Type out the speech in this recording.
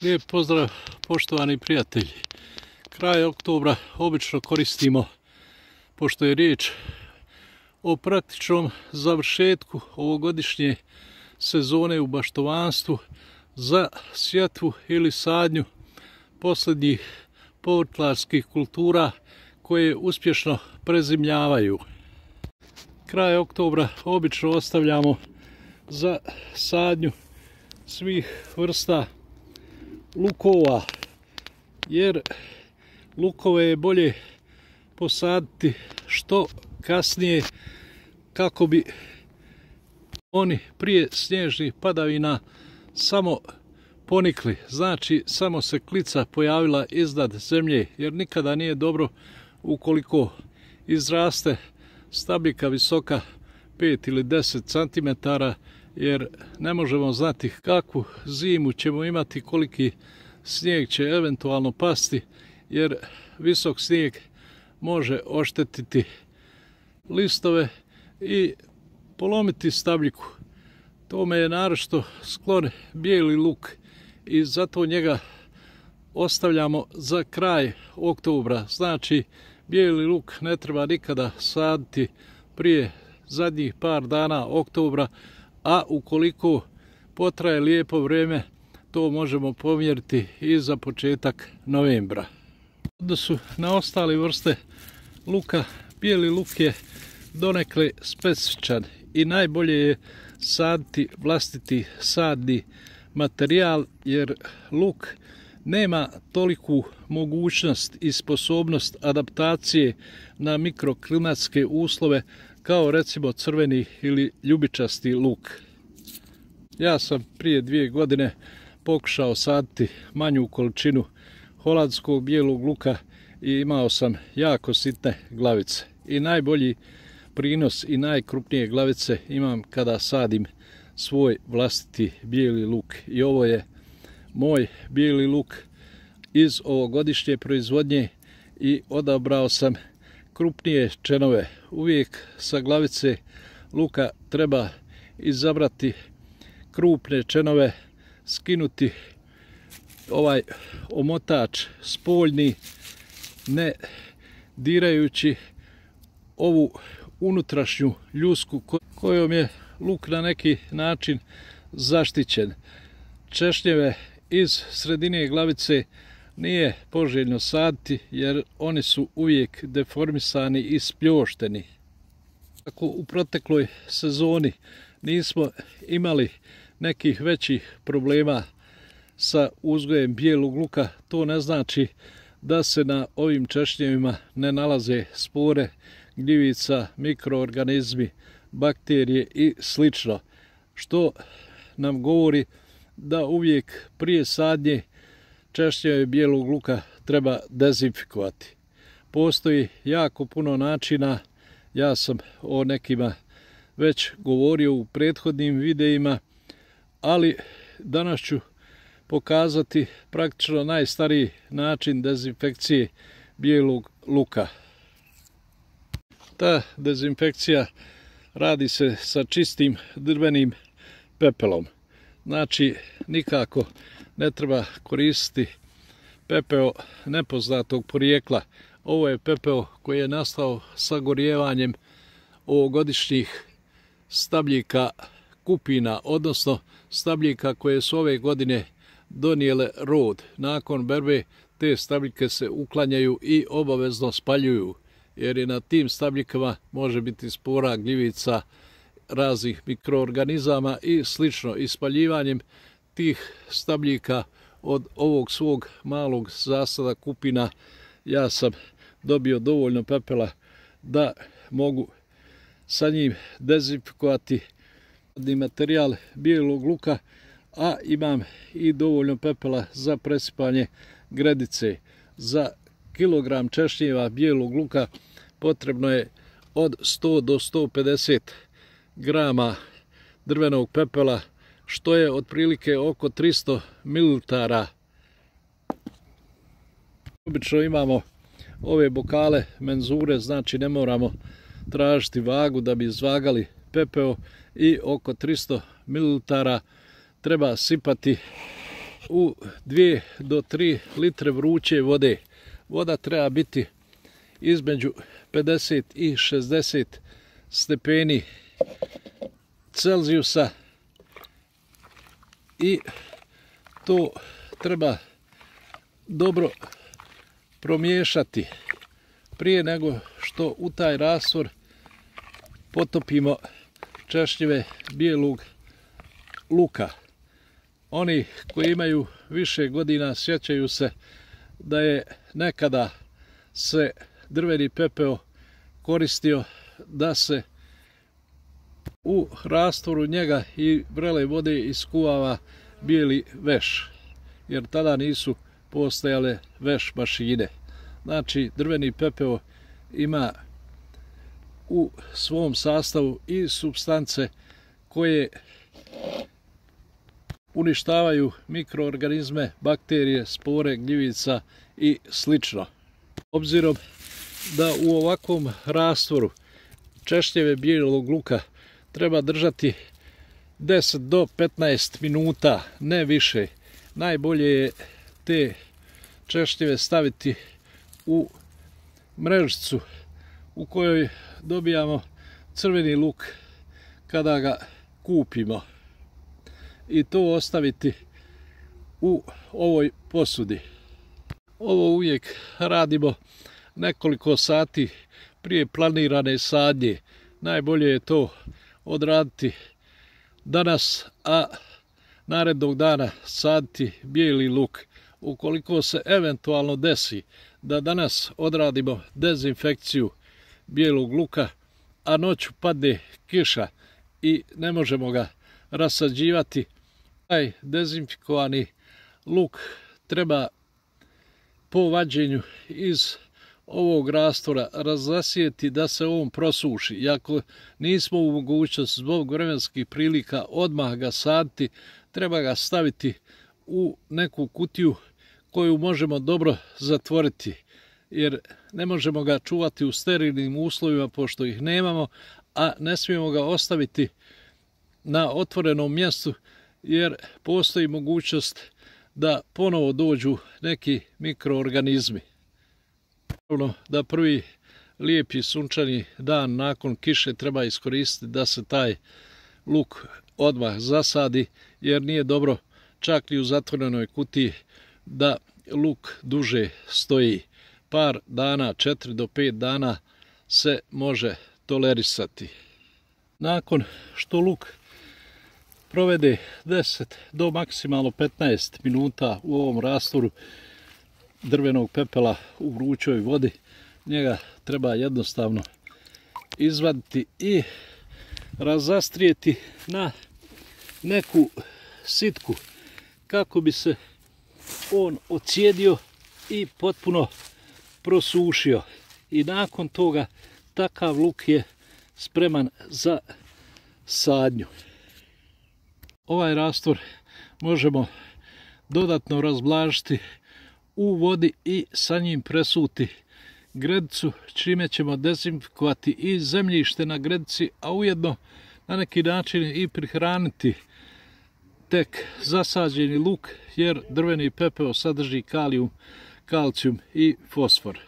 Lijep pozdrav, poštovani prijatelji. Kraj oktobra obično koristimo, pošto je riječ o praktičnom završetku ovogodišnje sezone u baštovanstvu, za sjetvu ili sadnju posljednjih povrtlarskih kultura koje uspješno prezimljavaju. Kraj oktobra obično ostavljamo za sadnju svih vrsta lukova, jer lukove je bolje posaditi što kasnije kako bi oni prije snježnih padavina samo ponikli, znači samo se klica pojavila iznad zemlje, jer nikada nije dobro ukoliko izraste stabljika visoka 5 ili 10 cm, jer ne možemo znati kakvu zimu ćemo imati, koliki snijeg će eventualno pasti, jer visok snijeg može oštetiti listove i polomiti stabljiku. Tome je naročito sklon bijeli luk i zato njega ostavljamo za kraj oktobra. Znači, bijeli luk ne treba nikada saditi prije zadnjih par dana oktobra, a ukoliko potraje lijepo vrijeme, to možemo pomjeriti i za početak novembra. U odnosu na ostale vrste luka, bijeli luk je donekle specifičan i najbolje je saditi vlastiti sadni materijal, jer luk nema toliku mogućnost i sposobnost adaptacije na mikroklimatske uslove kao recimo crveni ili ljubičasti luk. Ja sam prije 2 godine pokušao saditi manju količinu holandskog bijelog luka i imao sam jako sitne glavice. I najbolji prinos i najkrupnije glavice imam kada sadim svoj vlastiti bijeli luk. I ovo je moj bijeli luk iz ovogodišnje proizvodnje i odabrao sam krupnije čenove. Uvijek sa glavice luka treba izabrati krupne čenove, skinuti ovaj omotač spoljni, ne dirajući ovu unutrašnju ljusku kojom je luk na neki način zaštićen. Češnjeve iz sredine glavice nije poželjno saditi, jer oni su uvijek deformisani i spljošteni. Ako u protekloj sezoni nismo imali nekih većih problema sa uzgojem bijelog luka, to ne znači da se na ovim češnjevima ne nalaze spore, gljivica, mikroorganizmi, bakterije i slično, što nam govori da uvijek prije sadnje češnjeve bijelog luka treba dezinfikovati. Postoji jako puno načina, ja sam o nekima već govorio u prethodnim videima, ali danas ću pokazati praktično najstariji način dezinfekcije bijelog luka. Ta dezinfekcija radi se sa čistim drvenim pepelom. Znači, nikako ne treba koristiti pepeo nepoznatog porijekla. Ovo je pepeo koji je nastao sagorijevanjem ovogodišnjih stabljika kupina, odnosno stabljika koje su ove godine donijele rod. Nakon berbe te stabljike se uklanjaju i obavezno spaljuju, jer je na tim stabljikama može biti spora, gljivica, raznih mikroorganizama i slično. Ispaljivanjem tih stabljika od ovog svog malog zasada kupina ja sam dobio dovoljno pepela da mogu sa njim dezinfikovati materijal bijelog luka, a imam i dovoljno pepela za presipanje gredice. Za kilogram češnjeva bijelog luka potrebno je od 100 do 150 grama drvenog pepela, što je otprilike oko 300 ml. Obično imamo ove bokale menzure, znači ne moramo tražiti vagu da bi izvagali pepeo, i oko 300 ml treba sipati u 2 do 3 litre vruće vode. Voda treba biti između 50 i 60 stepeni Celzijusa i to treba dobro promiješati prije nego što u taj rastvor potopimo češnjeve bijelog luka. Oni koji imaju više godina sjećaju se da je nekada se drveni pepeo koristio da se u rastvoru njega i vrele vode iskuvava bijeli veš, jer tada nisu postojale veš mašine. Znači, drveni pepeo ima u svom sastavu i supstance koje uništavaju mikroorganizme, bakterije, spore, gljivica i slično. Obzirom da u ovakvom rastvoru češnjeve bijelog luka treba držati 10 do 15 minuta, ne više. Najbolje je te češnjeve staviti u mrežicu u kojoj dobijamo crveni luk kada ga kupimo i to ostaviti u ovoj posudi. Ovo uvijek radimo nekoliko sati prije planirane sadnje. Najbolje je to odraditi danas, a narednog dana saditi bijeli luk. Ukoliko se eventualno desi da danas odradimo dezinfekciju bijelog luka, a noću padne kiša i ne možemo ga rasađivati, taj dezinfikovani luk treba po vađenju iz ovog rastvora razasijeti da se on prosuši. I ako nismo u mogućnosti zbog vremenskih prilika odmah ga saditi, treba ga staviti u neku kutiju koju možemo dobro zatvoriti, jer ne možemo ga čuvati u sterilnim uslovima pošto ih nemamo, a ne smijemo ga ostaviti na otvorenom mjestu jer postoji mogućnost da ponovo dođu neki mikroorganizmi. Naravno da prvi lijepi sunčani dan nakon kiše treba iskoristiti da se taj luk odmah zasadi, jer nije dobro čak i u zatvorenoj kutiji da luk duže stoji. Par dana, 4 do 5 dana se može tolerisati. Nakon što luk provede 10 do maksimalno 15 minuta u ovom rastvoru drvenog pepela u vrućoj vodi, njega treba jednostavno izvaditi i razastrijeti na neku sitku kako bi se on ocijedio i potpuno prosušio. I nakon toga takav luk je spreman za sadnju. Ovaj rastvor možemo dodatno razblažiti u vodi i sa njim presuti gredicu, čime ćemo dezinfikovati i zemljište na gredici, a ujedno na neki način i prihraniti tek zasađeni luk, jer drveni pepeo sadrži kalijum, kalcijum i fosfor.